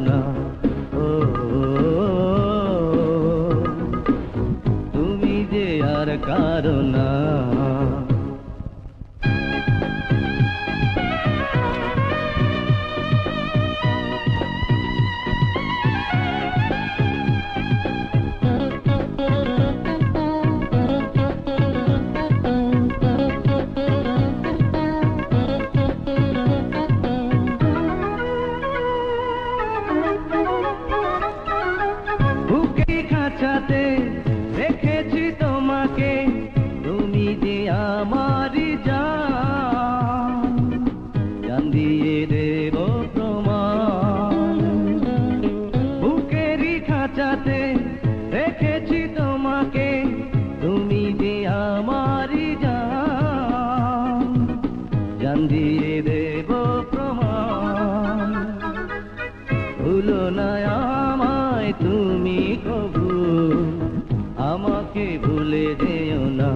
না। ও তুমি যে আর কারো না। বুকে খাঁচাতে রেখেছি তোমাকে, তুমি যে আমারই জান, জান দিয়ে দেব প্রমাণ। বুকেরই খাঁচাতে রেখেছি তোমাকে, তুমি যে আমারই জান, জান দিয়ে দেব প্রমাণ। ভুলো না আমায় তুমি কবু, আমাকে ভুলে যেও না।